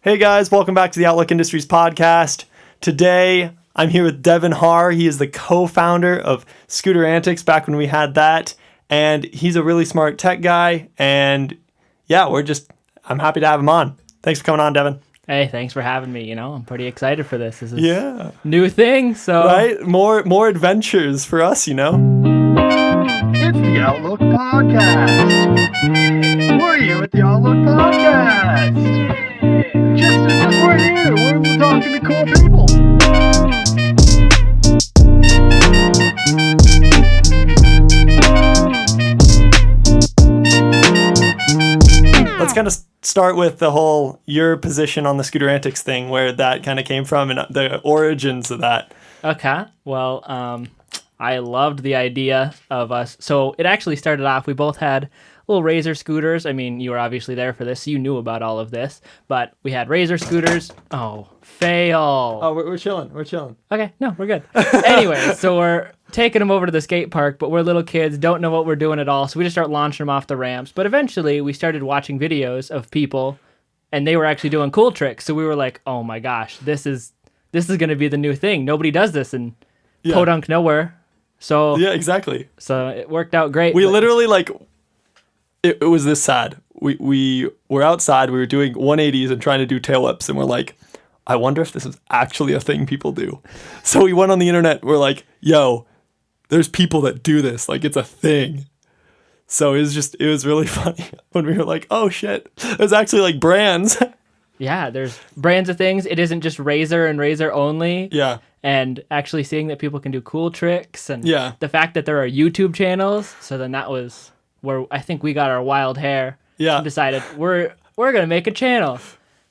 Hey guys, welcome back to the Outlook Industries podcast. Today, I'm here with Devin Harr. He is the co-founder of Scooterantics back when we had that. And he's a really smart tech guy. And yeah, I'm happy to have him on. Thanks for coming on, Devin. Hey, thanks for having me. I'm pretty excited for this. This is new thing, so right, more adventures for us, It's the Outlook Podcast. We're here with the Outlook Podcast. Just we're here. We're talking to cool people. Let's kind of start with your position on the Scooterantics thing, where that kind of came from and the origins of that. Okay. Well, I loved the idea of us. So it actually started off, we both had little Razor scooters. I mean, you were obviously there for this, so you knew about all of this. But we had Razor scooters. Oh, fail. Oh, we're chilling. We're chilling. Okay, no, we're good. Anyway, so we're taking them over to the skate park, but we're little kids, don't know what we're doing at all. So we just start launching them off the ramps. But eventually, we started watching videos of people, and they were actually doing cool tricks. So we were like, oh my gosh, this is going to be the new thing. Nobody does this in podunk nowhere. So yeah, exactly. So it worked out great. We literally it was this sad. We were outside. We were doing 180s and trying to do tail whips, and we're like, I wonder if this is actually a thing people do. So we went on the internet. We're like, yo, there's people that do this. Like, it's a thing. So it was really funny when we were like, oh shit, there's actually like brands. Yeah, there's brands of things. It isn't just Razor and Razor only. Yeah. And actually seeing that people can do cool tricks and the fact that there are YouTube channels. So then that was where I think we got our wild hair. Yeah. And decided we're going to make a channel.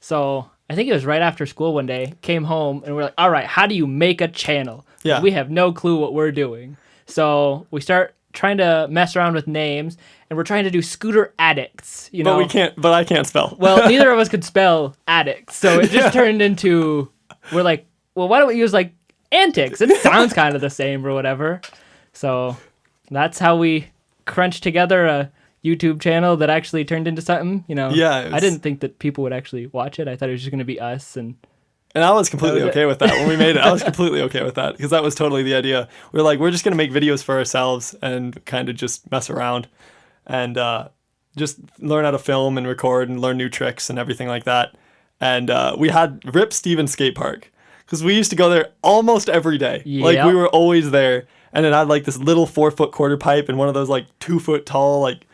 So I think it was right after school one day, came home and we're like, all right, how do you make a channel? Yeah. We have no clue what we're doing. So we start trying to mess around with names and we're trying to do Scooter Addicts, But I can't spell. Well, neither of us could spell addicts. So it just turned into, we're like, well, why don't we use like antics? It sounds kind of the same or whatever. So that's how we crunched together a YouTube channel that actually turned into something, Yeah. I didn't think that people would actually watch it. I thought it was just going to be us. And I was completely okay with that when we made it. I was completely okay with that because that was totally the idea. We were like, we're just going to make videos for ourselves and kind of just mess around and just learn how to film and record and learn new tricks and everything like that. And we had Rip Stevens Skate Park because we used to go there almost every day. Yep. Like we were always there. And it had like this little 4-foot quarter pipe and one of those like 2-foot tall, like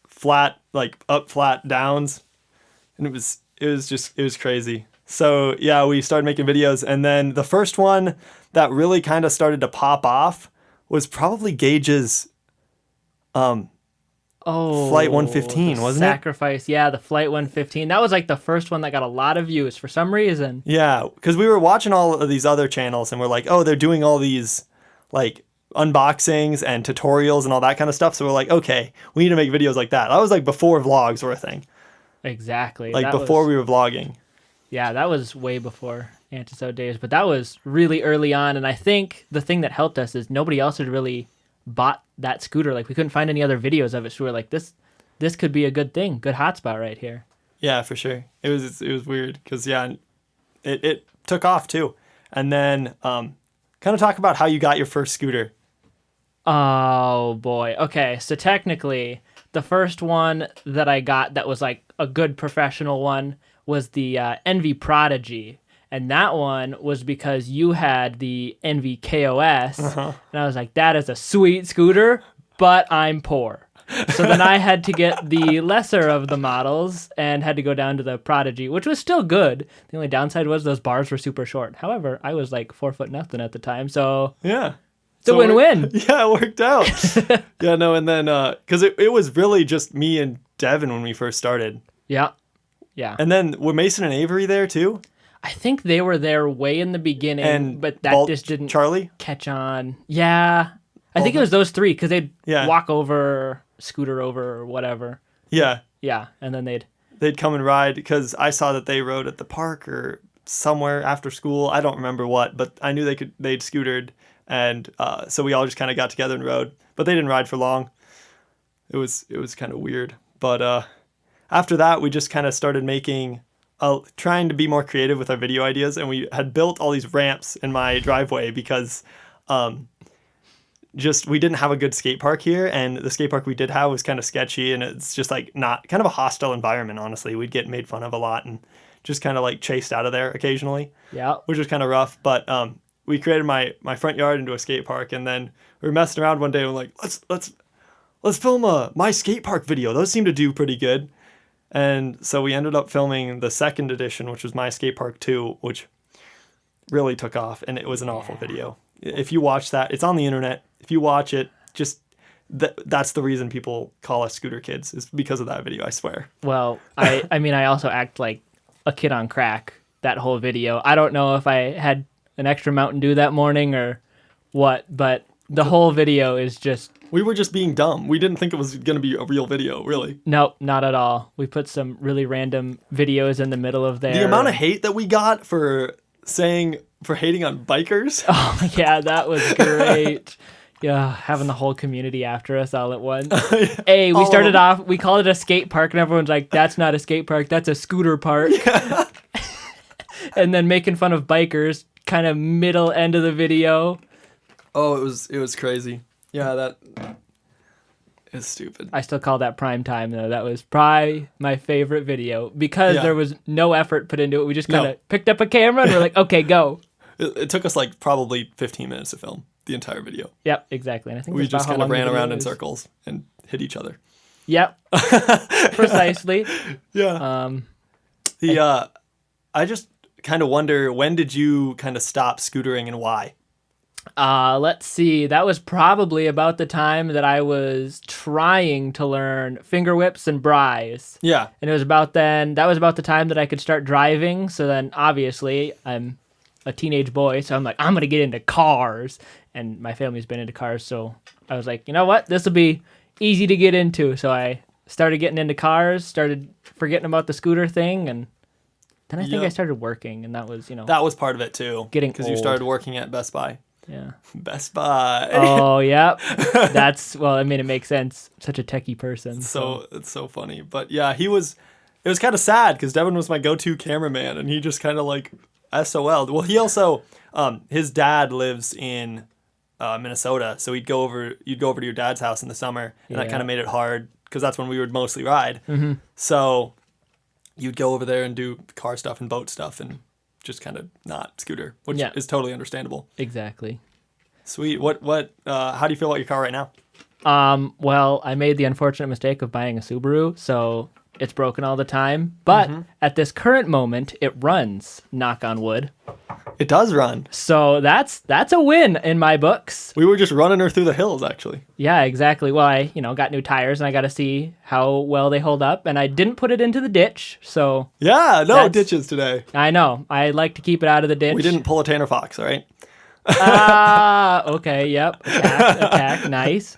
flat, like up flat downs. And it was crazy. So yeah, we started making videos. And then the first one that really kind of started to pop off was probably Gage's Flight 115, wasn't it? Sacrifice. Yeah, the Flight 115. That was like the first one that got a lot of views for some reason. Yeah, because we were watching all of these other channels and we're like, oh, they're doing all these like unboxings and tutorials and all that kind of stuff. So we're like, okay, we need to make videos like that. That was like before vlogs were a thing. Exactly. Like before we were vlogging. Yeah, that was way before Antisode days, but that was really early on. And I think the thing that helped us is nobody else had really bought that scooter. Like we couldn't find any other videos of it. So we were like, this could be a good thing, good hotspot right here. Yeah, for sure. It was weird because it took off too. And then kind of talk about how you got your first scooter. Oh boy. Okay, so technically the first one that I got that was like a good professional one was the Envy Prodigy. And that one was because you had the Envy KOS. And I was like, that is a sweet scooter, but I'm poor. So then I had to get the lesser of the models and had to go down to the Prodigy, which was still good. The only downside was those bars were super short. However, I was like 4'0" at the time, so yeah, it's a win-win. Yeah, it worked out. Yeah, no, and then because it was really just me and Devin when we first started. Yeah. And then were Mason and Avery there too? I think they were there way in the beginning, but that just didn't catch on. Yeah. I think it was those three because they'd walk over, scooter over, or whatever. Yeah. Yeah, and then they'd come and ride because I saw that they rode at the park or somewhere after school. I don't remember what, but I knew they'd scootered, and so we all just kind of got together and rode. But they didn't ride for long. It was kind of weird. But after that, we just kind of started making trying to be more creative with our video ideas, and we had built all these ramps in my driveway because just we didn't have a good skate park here, and the skate park we did have was kind of sketchy, and it's just like not kind of a hostile environment. Honestly, we'd get made fun of a lot and just kind of like chased out of there occasionally. Yeah. Which was kind of rough, but we created my front yard into a skate park, and then we were messing around one day and we're like, let's film a my skate park video. Those seem to do pretty good. And so we ended up filming the second edition, which was My Skate Park 2, which really took off, and it was an awful video. If you watch that, it's on the internet. If you watch it, just that's the reason people call us scooter kids, is because of that video, I swear. Well, I mean, I also act like a kid on crack that whole video. I don't know if I had an extra Mountain Dew that morning or what, but the whole video is just... We were just being dumb. We didn't think it was going to be a real video, really. Nope, not at all. We put some really random videos in the middle of there. The amount of hate that we got for hating on bikers. Oh, yeah, that was great. Yeah, having the whole community after us all at once. Hey, we started off, we called it a skate park, and everyone's like, that's not a skate park, that's a scooter park. Yeah. And then making fun of bikers, kind of middle end of the video. Oh, it was crazy. Yeah, that is stupid. I still call that prime time, though. That was probably my favorite video because there was no effort put into it. We just kind of picked up a camera and we're like, okay, go. It took us like probably 15 minutes to film the entire video. Yep, exactly. And I think we just kind of ran around in circles and hit each other. Yep, precisely. Yeah. I just kind of wonder, when did you kind of stop scootering and why? Let's see. That was probably about the time that I was trying to learn finger whips and bries. Yeah. And it was about then, that was about the time that I could start driving. So then obviously I'm a teenage boy. So I'm like, I'm going to get into cars. And my family's been into cars. So I was like, you know what? This will be easy to get into. So I started getting into cars, started forgetting about the scooter thing. And then I think I started working. And that was, that was part of it too. Getting because you started working at Best Buy. Yeah. Best Buy. Oh, yeah. Well, I mean, it makes sense. Such a techie person. So it's so funny. But yeah, it was kind of sad because Devin was my go-to cameraman and he just kind of like SOL'd. Well, he also, his dad lives in Minnesota. So you'd go over to your dad's house in the summer, and that kind of made it hard because that's when we would mostly ride. Mm-hmm. So you'd go over there and do car stuff and boat stuff and just kind of not scooter, which is totally understandable. Exactly. Sweet. What how do you feel about your car right now? Well, I made the unfortunate mistake of buying a Subaru, so it's broken all the time. But at this current moment, it runs, knock on wood. It does run. So that's a win in my books. We were just running her through the hills, actually. Yeah, exactly. Well, I, got new tires, and I got to see how well they hold up, and I didn't put it into the ditch, so... Yeah, no ditches today. I know. I like to keep it out of the ditch. We didn't pull a Tanner Fox, all right? Okay, yep. Attack. Nice.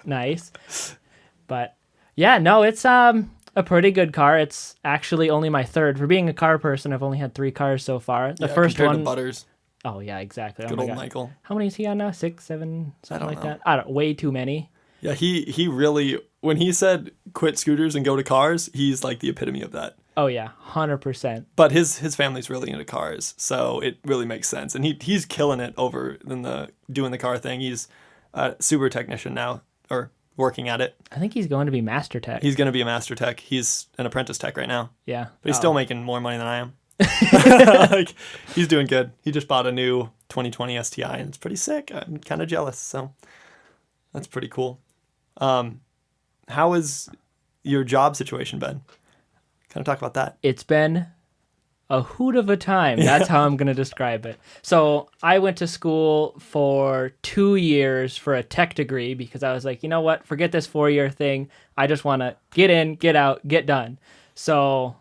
But, yeah, no, it's a pretty good car. It's actually only my third. For being a car person, I've only had 3 cars so far. The first one... To Butters. Oh, yeah, exactly. Good old Michael. How many is he on now? 6, 7, something like know. that? I don't know. Way too many. Yeah, he really... When he said quit scooters and go to cars, he's like the epitome of that. Oh, yeah. 100%. But his family's really into cars, so it really makes sense. And he's killing it over in doing the car thing. He's a super technician now, or working at it. I think he's going to be master tech. He's going to be a master tech. He's an apprentice tech right now. Yeah. But he's still making more money than I am. Like, he's doing good. He just bought a new 2020 STI, and it's pretty sick. I'm kind of jealous, so that's pretty cool. How has your job situation been? Kind of talk about that. It's been a hoot of a time. That's how I'm going to describe it. So I went to school for 2 years for a tech degree because I was like, you know what? Forget this 4-year thing. I just want to get in, get out, get done. So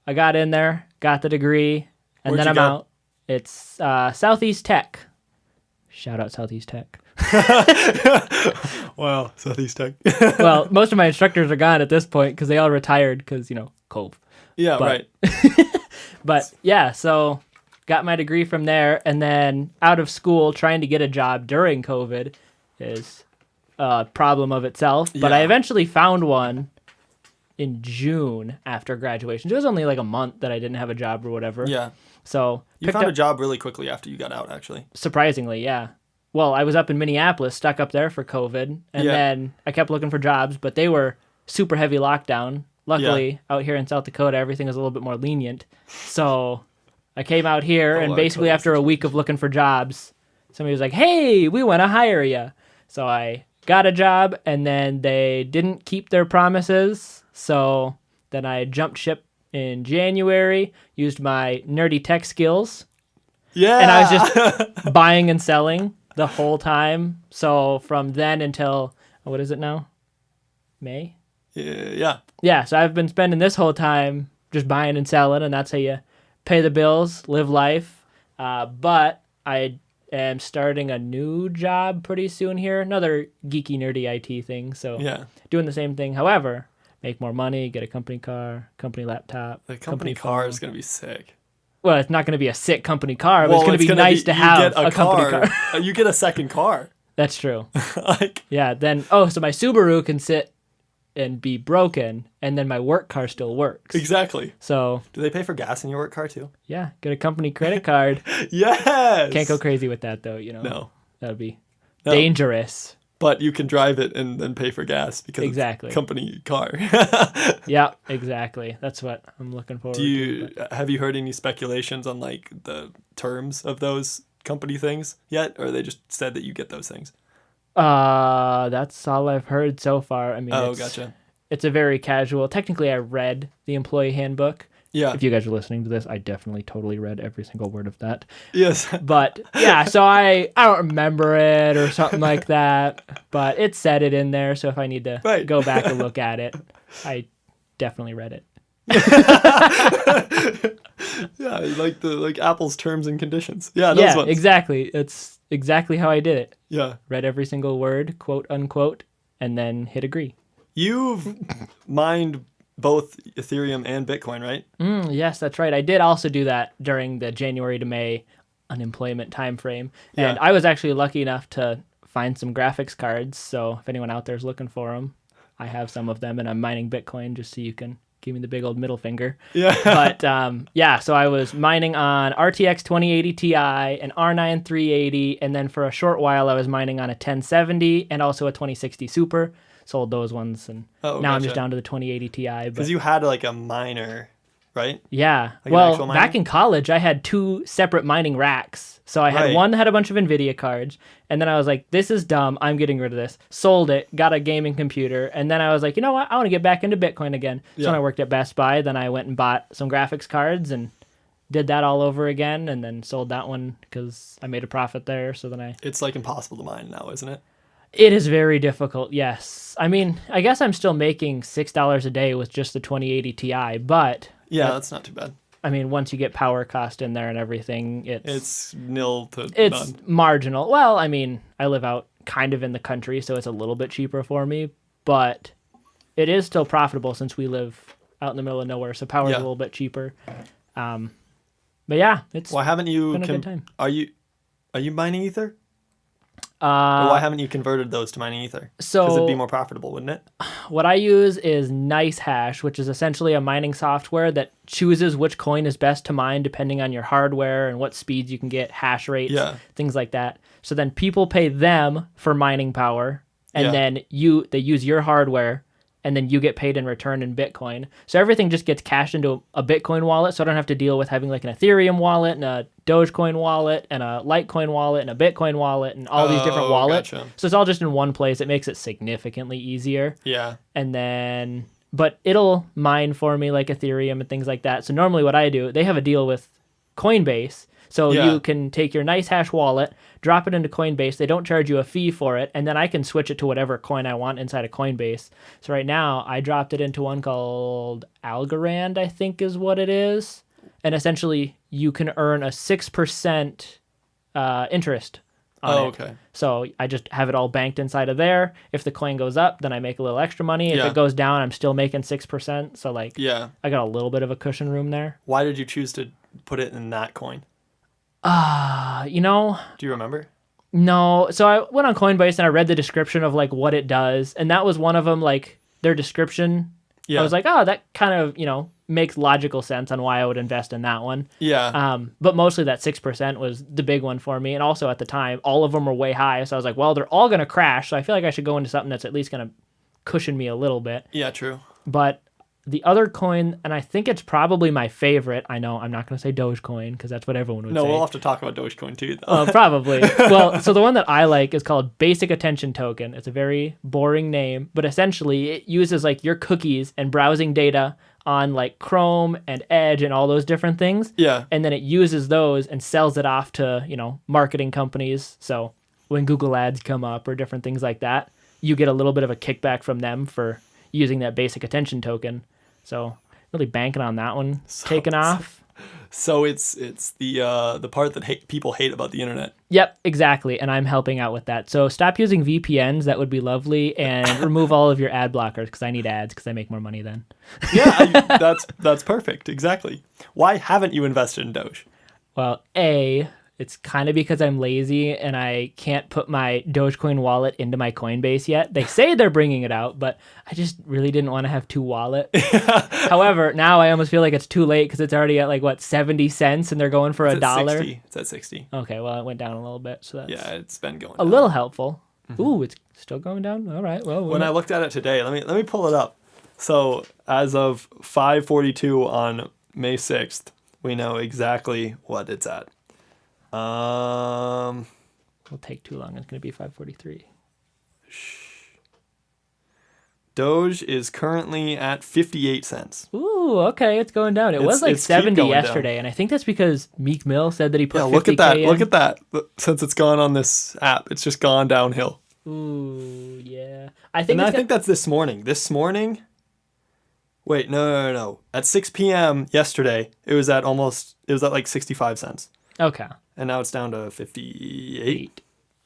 I got in there, got the degree, and Where'd then you I'm go? out. It's Southeast Tech. Shout out Southeast Tech. Wow, Southeast Tech. Well, most of my instructors are gone at this point because they all retired because, Cove. Yeah, But- right. But yeah, so got my degree from there, and then out of school trying to get a job during COVID is a problem of itself. But I Yeah. eventually found one in June after graduation. So it was only like a month that I didn't have a job or whatever. Yeah. So You found a job really quickly after you got out, actually. surprisingly, yeah. Well, I was up in Minneapolis, stuck up there for COVID, and then I kept looking for jobs, but they were super heavy lockdown. Luckily, out here in South Dakota, everything is a little bit more lenient. So I came out here, and basically after a week of looking for jobs, somebody was like, "Hey, we want to hire you." So I got a job, and then they didn't keep their promises. So then I jumped ship in January, used my nerdy tech skills, Yeah. and I was just buying and selling the whole time. So from then until, what is it now? May? Yeah. Yeah, so I've been spending this whole time just buying and selling, and that's how you pay the bills, live life. But I am starting a new job pretty soon here, another geeky, nerdy IT thing. So doing the same thing. However, make more money, get a company car, company laptop. The company car phone. is going to be sick. Well, it's not going to be a sick company car, but it's going to be nice to have a company car. You get a second car. That's true. Like, Yeah, then, so my Subaru can sit and be broken, and then my work car still works. exactly. So, Do they pay for gas in your work car too? yeah, get a company credit card. Yes. Can't go crazy with that, though, No. That would be No. dangerous. But you can drive it and then pay for gas because Exactly. it's a company car. Yeah, exactly. That's what I'm looking forward to. Have you heard any speculations on like the terms of those company things yet, or they just said that you get those things? That's all I've heard so far. I mean, Gotcha. It's a very casual. Technically, I read the employee handbook. Yeah. If you guys are listening to this, I definitely totally read every single word of that. Yes. But yeah, so I don't remember it or something like that. But it said it in there, so if I need to go back and look at it, I definitely read it. Yeah, like Apple's terms and conditions. Yeah, those ones. Exactly. It's exactly how I did it. Yeah. Read every single word, quote unquote, and then hit agree. You've mined both Ethereum and Bitcoin, right? Yes, that's right. I did also do that during the January to May unemployment time frame. And I was actually lucky enough to find some graphics cards. So if anyone out there is looking for them, I have some of them, and I'm mining Bitcoin just so you can give me the big old middle finger. Yeah. But so I was mining on RTX 2080 Ti, an R9 380, and then for a short while I was mining on a 1070 and also a 2060 Super. Sold those ones, and now I'm just down to the 2080 Ti. Because you had like a miner, right? Yeah. Like well, back in college, I had two separate mining racks. So I had one that had a bunch of NVIDIA cards, and then I was like, this is dumb. I'm getting rid of this. Sold it, got a gaming computer, and then I was like, you know what? I want to get back into Bitcoin again. So when I worked at Best Buy, then I went and bought some graphics cards and did that all over again, and then sold that one because I made a profit there. So then It's like impossible to mine now, isn't it? It is very difficult, yes. I mean, I guess I'm still making $6 a day with just the 2080 Ti, but... Yeah, that's not too bad. I mean, once you get power cost in there and everything, it's nil to it's none. marginal. Well, I mean, I live out kind of in the country, so it's a little bit cheaper for me, but it is still profitable since we live out in the middle of nowhere, so power is a little bit cheaper. But yeah, it's Why haven't you been a good time. Are you mining Ether? Or why haven't you converted those to mining Ether? So Because it'd be more profitable, wouldn't it? what I use is NiceHash, which is essentially a mining software that chooses which coin is best to mine depending on your hardware and what speeds you can get, hash rates, things like that. So then people pay them for mining power, and then they use your hardware, and then you get paid in return in Bitcoin. So everything just gets cashed into a Bitcoin wallet, so I don't have to deal with having like an Ethereum wallet and a Dogecoin wallet and a Litecoin wallet and a Bitcoin wallet and all these different wallets. Gotcha. So it's all just in one place. It makes it significantly easier. Yeah. And then, but it'll mine for me like Ethereum and things like that. So normally what I do, they have a deal with Coinbase. So you can take your NiceHash wallet, drop it into Coinbase. They don't charge you a fee for it. And then I can switch it to whatever coin I want inside of Coinbase. So right now I dropped it into one called Algorand, I think is what it is. And essentially you can earn a 6% interest on it. Okay. So I just have it all banked inside of there. If the coin goes up, then I make a little extra money. If it goes down, I'm still making 6%. So like, I got a little bit of a cushion room there. Why did you choose to put it in that coin? Do you remember? No. So I went on Coinbase and I read the description of like what it does. And that was one of them, like their description Yeah. I was like, oh, that kind of, makes logical sense on why I would invest in that one. Yeah. But mostly that 6% was the big one for me. And also at the time, all of them were way high. So I was like, well, they're all going to crash. So I feel like I should go into something that's at least going to cushion me a little bit. Yeah, true. But the other coin, and I think it's probably my favorite. I know I'm not going to say Dogecoin because that's what everyone would say. No, we'll have to talk about Dogecoin too, though. Probably. Well, so the one that I like is called Basic Attention Token. It's a very boring name, but essentially it uses like your cookies and browsing data on like Chrome and Edge and all those different things. Yeah. And then it uses those and sells it off to, marketing companies. So when Google ads come up or different things like that, you get a little bit of a kickback from them for using that Basic Attention Token. So really banking on that one taking off. So it's the part that people hate about the internet. Yep, exactly. And I'm helping out with that. So stop using VPNs. That would be lovely. And remove all of your ad blockers because I need ads because I make more money then. Yeah, that's perfect. Exactly. Why haven't you invested in Doge? Well, it's kind of because I'm lazy and I can't put my Dogecoin wallet into my Coinbase yet. They say they're bringing it out, but I just really didn't want to have two wallets. However, now I almost feel like it's too late because it's already at 70 cents and they're going for $1. It's at 60. Okay, well, it went down a little bit. So that's it's been going a down. little helpful. Ooh, it's still going down? All right. Well, when I looked at it today, let me pull it up. So as of 5:42 on May 6th, we know exactly what it's at. It'll take too long. It's going to be 5:43. Doge is currently at 58 cents. Ooh, okay, it's going down. It was like 70 yesterday, down. and I think that's because Meek Mill said that he put 50K look at that. in. Look at that. Since it's gone on this app, it's just gone downhill. Ooh, yeah. I think that's this morning. This morning. Wait, no. At 6 p.m. yesterday, it was at like 65 cents. Okay. And now it's down to 58.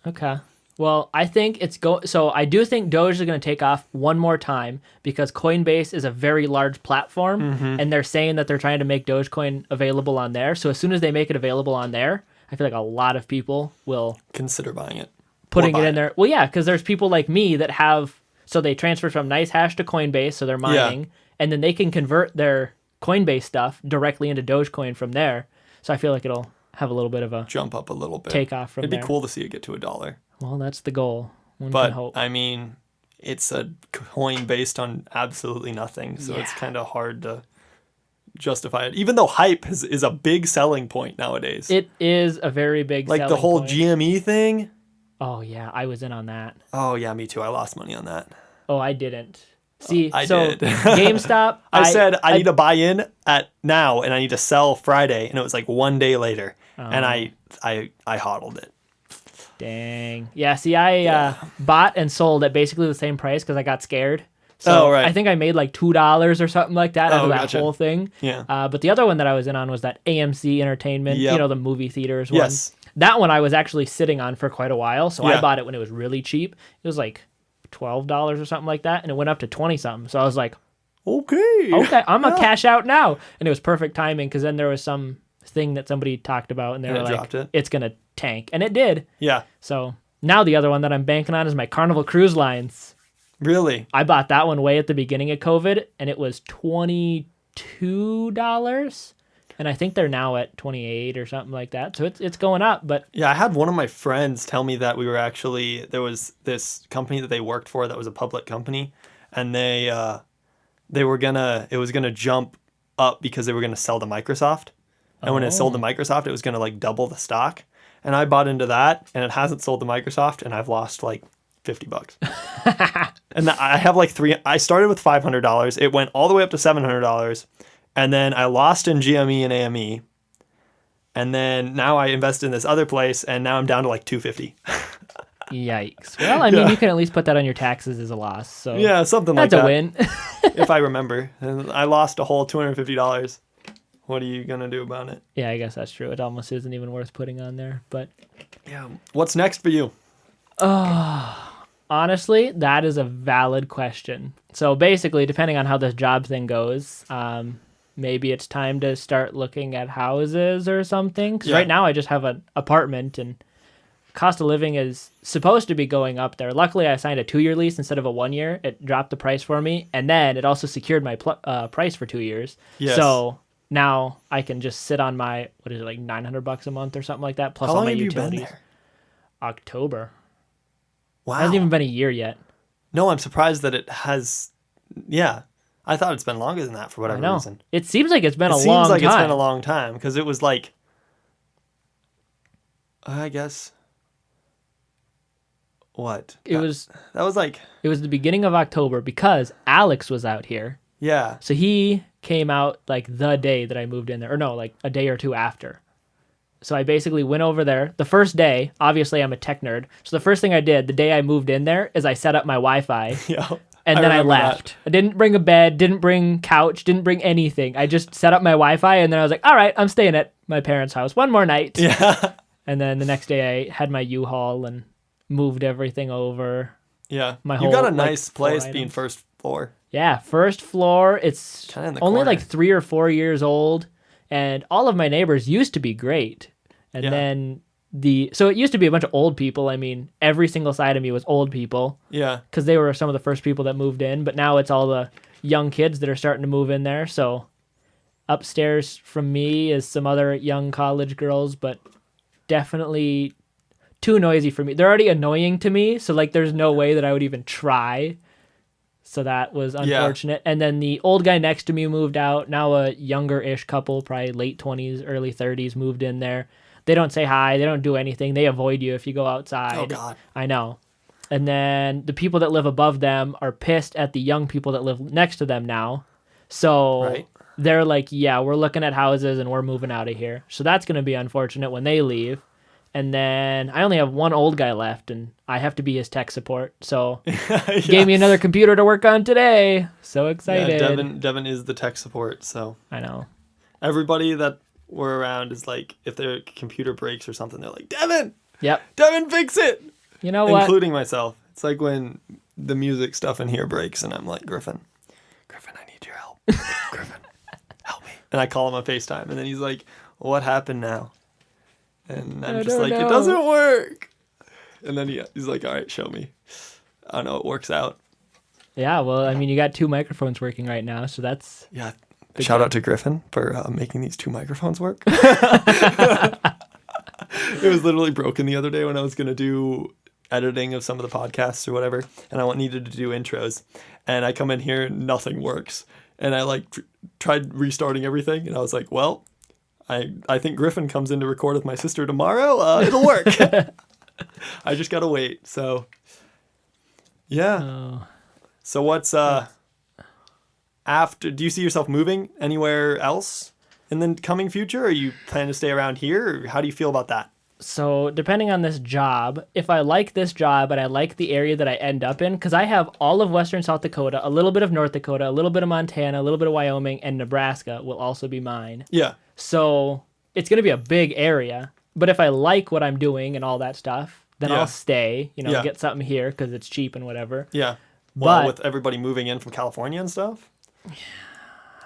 Okay. Well, I think so I do think Doge is going to take off one more time because Coinbase is a very large platform and they're saying that they're trying to make Dogecoin available on there. So as soon as they make it available on there, I feel like a lot of people will consider buying it. Putting it in there. Well, yeah, because there's people like me that so they transfer from NiceHash to Coinbase, so they're mining, and then they can convert their Coinbase stuff directly into Dogecoin from there. So I feel like it'll have a little bit of a jump up a little bit. Take off from there. It'd be cool to see it get to $1. Well, that's the goal. One but can hope. I mean, it's a coin based on absolutely nothing, so it's kind of hard to justify it. Even though hype is a big selling point nowadays. It is a very big like selling the whole point. GME thing. Oh yeah, I was in on that. Oh yeah, me too. I lost money on that. Oh, I didn't. See, I so did. GameStop. I said I need to buy in at now, and I need to sell Friday, and it was like one day later, and I hodled it. Dang. Yeah. See, I bought and sold at basically the same price because I got scared. So I think I made like $2 or something like that out of that whole thing. Yeah. But the other one that I was in on was that AMC Entertainment. Yep. The movie theaters one. Yes. That one I was actually sitting on for quite a while. So I bought it when it was really cheap. It was like $12 or something like that, and it went up to 20 something. So I was like, okay, I'm gonna cash out now, and it was perfect timing because then there was some thing that somebody talked about, and they were like, it's gonna tank, and it did. Yeah. So now the other one that I'm banking on is my Carnival Cruise Lines. Really? I bought that one way at the beginning of COVID, and it was $22, and I think they're now at 28 or something like that. So it's going up, but yeah, I had one of my friends tell me that there was this company that they worked for that was a public company, and it was gonna jump up because they were gonna sell to Microsoft, and when it sold to Microsoft, it was gonna like double the stock, and I bought into that, and it hasn't sold to Microsoft, and I've lost like $50. And I have like I started with $500. It went all the way up to $700. And then I lost in GME and AME. And then now I invest in this other place, and now I'm down to like $250. Yikes. Well, I mean, you can at least put that on your taxes as a loss. So yeah, something like that. That's a win. If I remember. And I lost a whole $250. What are you going to do about it? Yeah, I guess that's true. It almost isn't even worth putting on there. But yeah, what's next for you? Honestly, that is a valid question. So basically, depending on how this job thing goes, maybe it's time to start looking at houses or something. Because right now I just have an apartment, and cost of living is supposed to be going up there. Luckily, I signed a 2-year lease instead of a 1-year. It dropped the price for me, and then it also secured my price for 2 years. Yes. So now I can just sit on my, what is it, like $900 a month or something like that, plus How all long my have utilities. you been there? October. Wow. Hasn't even been a year yet. No, I'm surprised that it has. Yeah, I thought it's been longer than that for I whatever know. reason. It seems like it's been It a seems long like time. it's been a long time because it was like, I guess. What? It was That was like, the beginning of October because Alex was out here. yeah. So he came out like the day that I moved in there. Or no, like a day or two after. So I basically went over there. The first day, obviously I'm a tech nerd. So the first thing I did the day I moved in there is I set up my Wi-Fi. Yeah. And then I remember left. I didn't bring a bed, didn't bring couch, didn't bring anything. I just set up my Wi-Fi and then I was like, all right, I'm staying at my parents' house one more night. that. Yeah. And then the next day I had my U-Haul and moved everything over. Yeah. My You got whole, a nice like, floor place being items. first floor. Yeah, first floor. It's Kinda in the only corner. like 3 or 4 years old. And all of my neighbors used to be great. And Yeah. then so it used to be a bunch of old people. I mean, every single side of me was old people Yeah. because they were some of the first people that moved in. But now it's all the young kids that are starting to move in there. So upstairs from me is some other young college girls, but definitely too noisy for me. They're already annoying to me. So like, there's no way that I would even try. So that was unfortunate. And then the old guy next to me moved out. Now a younger-ish couple, probably late 20s, early 30s, moved in there. They don't say hi. They don't do anything. They avoid you if you go outside. Oh, God. I know. And then the people that live above them are pissed at the young people that live next to them now. So Right. they're like, yeah, we're looking at houses and we're moving out of here. So that's going to be unfortunate when they leave. And then I only have one old guy left, and I have to be his tech support. So he gave me another computer to work on today. So excited. Yeah, Devin is the tech support, so I know. everybody that we're around is like, if their computer breaks or something, they're like, Devin, Yep. fix it. You know what? Including myself. It's like when the music stuff in here breaks, and I'm like, Griffin, I need your help. Griffin, help me. And I call him on FaceTime, and then he's like, what happened now? And I'm I just don't like, know. it doesn't work. And then he's like, all right, show me. I don't know, it works out. Yeah, well, I mean, you got 2 microphones working right now, so that's... Yeah. Shout out to Griffin for making these 2 microphones work. It was literally broken the other day when I was going to do editing of some of the podcasts or whatever, and I needed to do intros. And I come in here and nothing works. And I like tried restarting everything, and I was like, well, I think Griffin comes in to record with my sister tomorrow. It'll work. I just got to wait. So, yeah. Oh. So what's after? Do you see yourself moving anywhere else in the coming future, or you plan to stay around here, or how do you feel about that? So depending on this job, if I like this job and I like the area that I end up in, because I have all of Western South Dakota, a little bit of North Dakota, a little bit of Montana, a little bit of Wyoming, and Nebraska will also be mine. Yeah. So it's going to be a big area. But if I like what I'm doing and all that stuff, then Yeah. I'll stay, Yeah. get something here because it's cheap and whatever. Yeah. Well, But- with everybody moving in from California and stuff.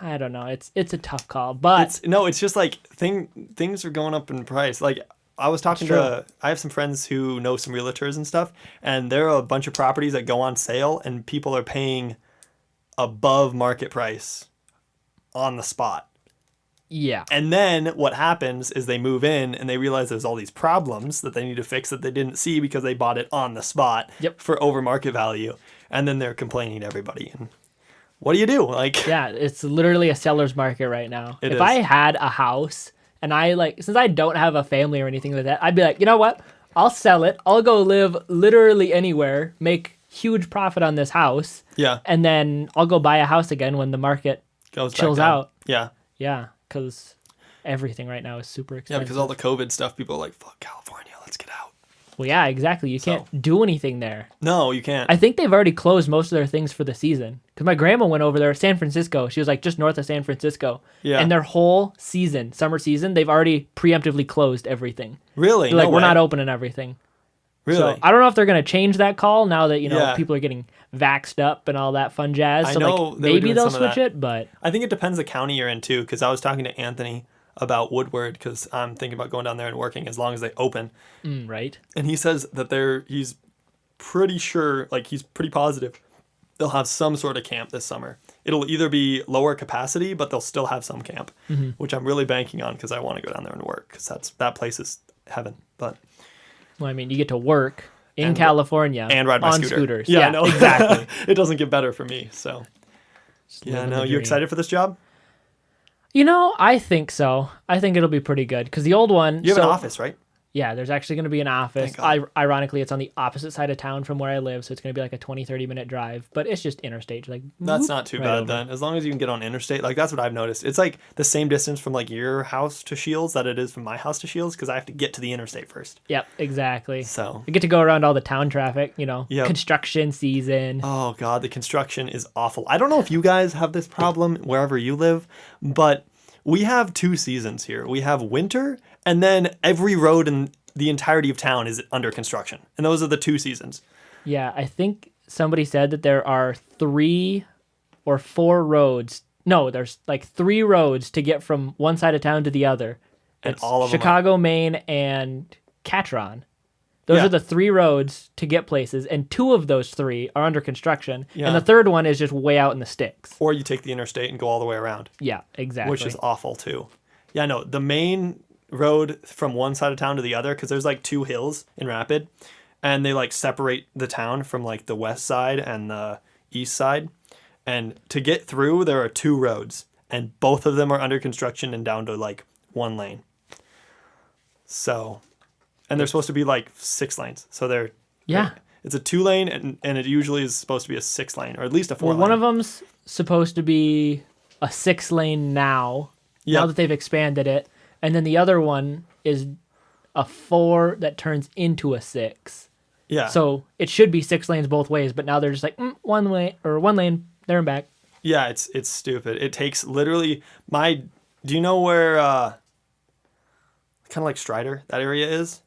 I don't know. It's a tough call. But It's just like things are going up in price. Like I was talking to, I have some friends who know some realtors and stuff, and there are a bunch of properties that go on sale, and people are paying above market price on the spot. yeah. And then what happens is they move in and they realize there's all these problems that they need to fix that they didn't see because they bought it on the spot Yep. for over market value. And then they're complaining to everybody. And what do you do? Like, Yeah, it's literally a seller's market right now. It If is. I had a house and since I don't have a family or anything like that, I'd be like, you know what? I'll sell it. I'll go live literally anywhere, make huge profit on this house, yeah, and then I'll go buy a house again when the market goes back chills down. out. Yeah. Yeah, because everything right now is super Yeah, expensive. because all the COVID stuff, people are like, fuck California, let's get out. Well, yeah, exactly. You can't do anything there. No, you can't. I think they've already closed most of their things for the season. Because my grandma went over there, San Francisco. She was like just north of San Francisco. Yeah. And their whole season, summer season, they've already preemptively closed everything. Really? They're like, No we're way. not opening everything. Really? So I don't know if they're going to change that call now that, Yeah. people are getting vaxxed up and all that fun jazz. I So know like they were maybe doing they'll some of switch that. it, but I think it depends the county you're in too, because I was talking to Anthony about Woodward because I'm thinking about going down there and working as long as they open. Right. And he says that he's pretty sure, like he's pretty positive, they'll have some sort of camp this summer. It'll either be lower capacity, but they'll still have some camp, which I'm really banking on because I want to go down there and work because that place is heaven. But Well, I mean, you get to work in California and ride my on scooter. scooters. Yeah, I know. Exactly. It doesn't get better for me. So yeah, living no, the you dream. excited for this job? I think so. I think it'll be pretty good because the old one. You have an office, right? Yeah, there's actually going to be an office. Thank God. Ironically, it's on the opposite side of town from where I live, so it's going to be like a 30 minute drive, but it's just interstate. Like That's not too right bad over. then. As long as you can get on interstate, like that's what I've noticed. It's like the same distance from like your house to Shields that it is from my house to Shields because I have to get to the interstate first. Yep, exactly. So You get to go around all the town traffic, Yep. construction season. oh god, the construction is awful. I don't know if you guys have this problem wherever you live, but we have 2 seasons here. We have winter, and then every road in the entirety of town is under construction, and those are the 2 seasons. Yeah, I think somebody said that there are 3 or 4 roads. No, there's like 3 roads to get from one side of town to the other. And It's all of them Chicago, Maine, and Catron. Those Yeah. are the 3 roads to get places, and 2 of those 3 are under construction, Yeah. and the third one is just way out in the sticks. Or you take the interstate and go all the way around, Yeah, exactly. which is awful too. Yeah, no, the main road from one side of town to the other, because there's like 2 hills in Rapid, and they like separate the town from like the west side and the east side. And to get through, there are 2 roads, and both of them are under construction and down to like 1 lane. So, and they're supposed to be like 6 lanes. So Yeah. it's a 2 lane, and it usually is supposed to be a 6 lane, or at least a 4 Well, lane. one of them's supposed to be a 6 lane now Yep. that they've expanded it. And then the other one is a 4 that turns into a 6. Yeah. So it should be 6 lanes both ways, but now they're just like 1 lane there and back. Yeah, it's stupid. It takes literally do you know where kind of like Strider that area is?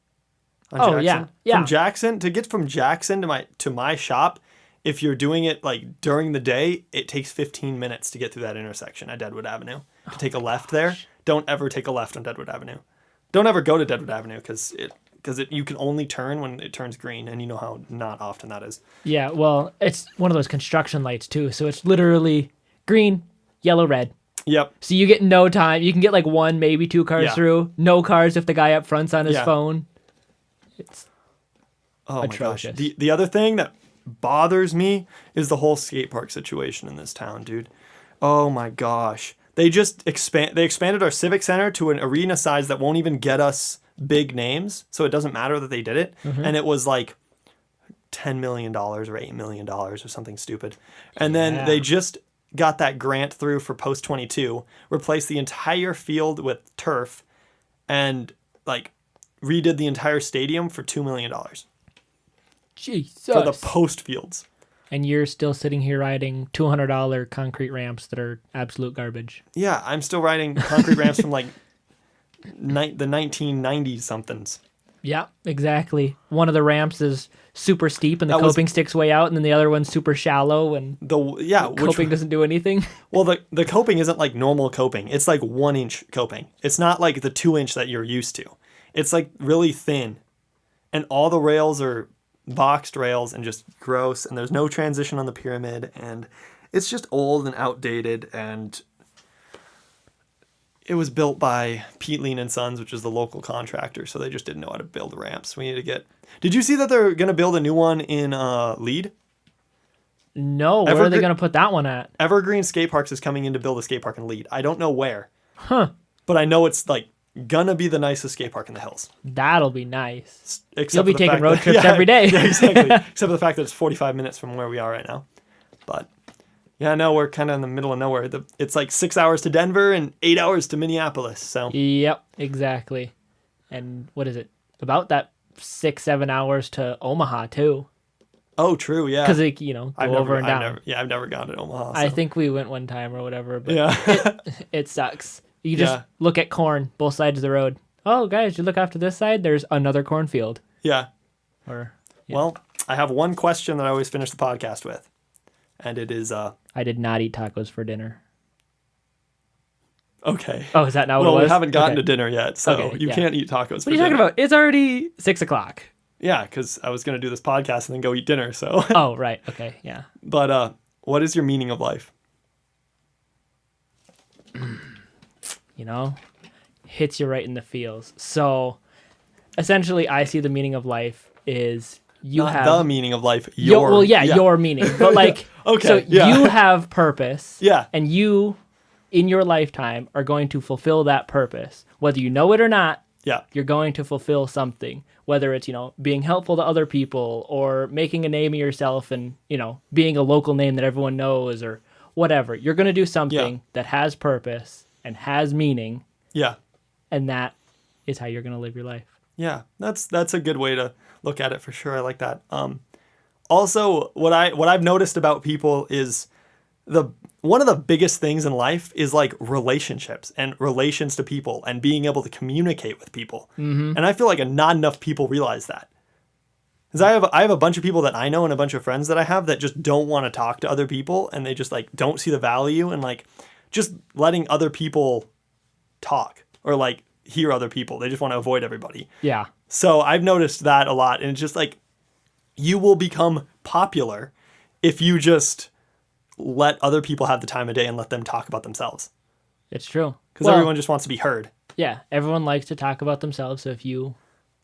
On Oh, yeah, yeah. From Jackson to get from Jackson to my shop, if you're doing it like during the day, it takes 15 minutes to get through that intersection at Deadwood Avenue. To take a left there, don't ever take a left on Deadwood Avenue. Don't ever go to Deadwood Avenue because you can only turn when it turns green, and you know how not often that is. Yeah, well, it's one of those construction lights too. So it's literally green, yellow, red. Yep. So you get no time. You can get like 1, maybe 2 cars Yeah. through. No cars if the guy up front's on his Yeah. phone. It's Oh Atrocious. my gosh. The other thing that bothers me is the whole skate park situation in this town, dude. Oh my gosh. They expanded our civic center to an arena size that won't even get us big names, so it doesn't matter that they did it. And it was like $10 million or $8 million or something stupid. And then Yeah. they just got that grant through for Post 22, replaced the entire field with turf, and like redid the entire stadium for $2 million Jesus. for the post fields. And you're still sitting here riding $200 concrete ramps that are absolute garbage. Yeah, I'm still riding concrete ramps from like the 1990s somethings. Yeah, exactly. One of the ramps is super steep and the That was- coping sticks way out, and then the other one's super shallow and coping doesn't do anything. Well, the coping isn't like normal coping. It's like 1-inch coping. It's not like the 2-inch that you're used to. It's like really thin, and all the rails are boxed rails and just gross, and there's no transition on the pyramid, and it's just old and outdated, and it was built by Pete Lean and Sons, which is the local contractor, so they just didn't know how to build ramps. We need to get... Did you see that they're going to build a new one in Lead? No, where are they going to put that one at? Evergreen Skate Parks is coming in to build a skate park in Lead. I don't know where. Huh. But I know it's like gonna be the nicest skate park in the hills. That'll be nice. Except You'll be for the taking fact road that- trips every day. Yeah, exactly. Except for the fact that it's 45 minutes from where we are right now. But yeah, no, we're kind of in the middle of nowhere. It's like 6 hours to Denver and 8 hours to Minneapolis. So Yep, exactly. And what is it? About that 6-7 hours to Omaha too, oh, true, yeah. because go over and down. I've never gone to Omaha. I so. think we went one time or whatever, but Yeah. it sucks. You just Yeah. look at corn, both sides of the road. Oh, guys, you look off to this side, there's another cornfield. Yeah. Or Well, I have one question that I always finish the podcast with, and it is I did not eat tacos for dinner. Okay. Oh, is that not what Well, it was? we haven't gotten Okay. to dinner yet, so Okay, you yeah. can't eat tacos. What are you talking about? It's already 6:00. Yeah, because I was going to do this podcast and then go eat dinner. So, Oh, right. Okay. Yeah. but what is your meaning of life? You know, hits you right in the feels. So essentially, I see the meaning of life is you Not have the meaning of life. Your your meaning. But like, Okay, so yeah. you have purpose. Yeah. And you, in your lifetime, are going to fulfill that purpose, whether you know it or not. Yeah. You're going to fulfill something, whether it's, being helpful to other people or making a name of yourself and, being a local name that everyone knows or whatever. You're going to do something that has purpose and has meaning, Yeah. and that is how you're going to live your life. Yeah. That's a good way to look at it for sure. I like that. Also, what I've noticed about people is one of the biggest things in life is like relationships and relations to people and being able to communicate with people. Mm-hmm. And I feel like not enough people realize that. Because I have a bunch of people that I know and a bunch of friends that I have that just don't want to talk to other people, and they just like don't see the value in like just letting other people talk or like hear other people. They just want to avoid everybody. Yeah. So I've noticed that a lot, and it's just like you will become popular if you just let other people have the time of day and let them talk about themselves. It's true. Because everyone just wants to be heard. Yeah. Everyone likes to talk about themselves. So if you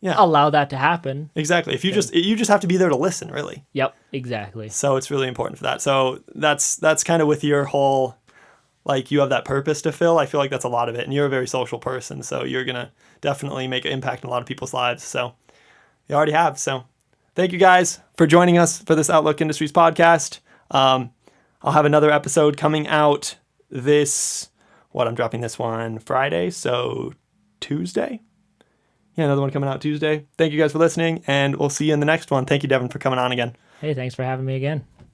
Yeah. allow that to happen. Exactly. If you just have to be there to listen, really. Yep. Exactly. So it's really important for that. So that's kind of with your whole, like, you have that purpose to fill. I feel like that's a lot of it. And you're a very social person, so you're going to definitely make an impact in a lot of people's lives. So you already have. So thank you guys for joining us for this Outlook Industries podcast. I'll have another episode coming out I'm dropping this one Friday, so Tuesday. Yeah, another one coming out Tuesday. Thank you guys for listening, and we'll see you in the next one. Thank you, Devin, for coming on again. Hey, thanks for having me again.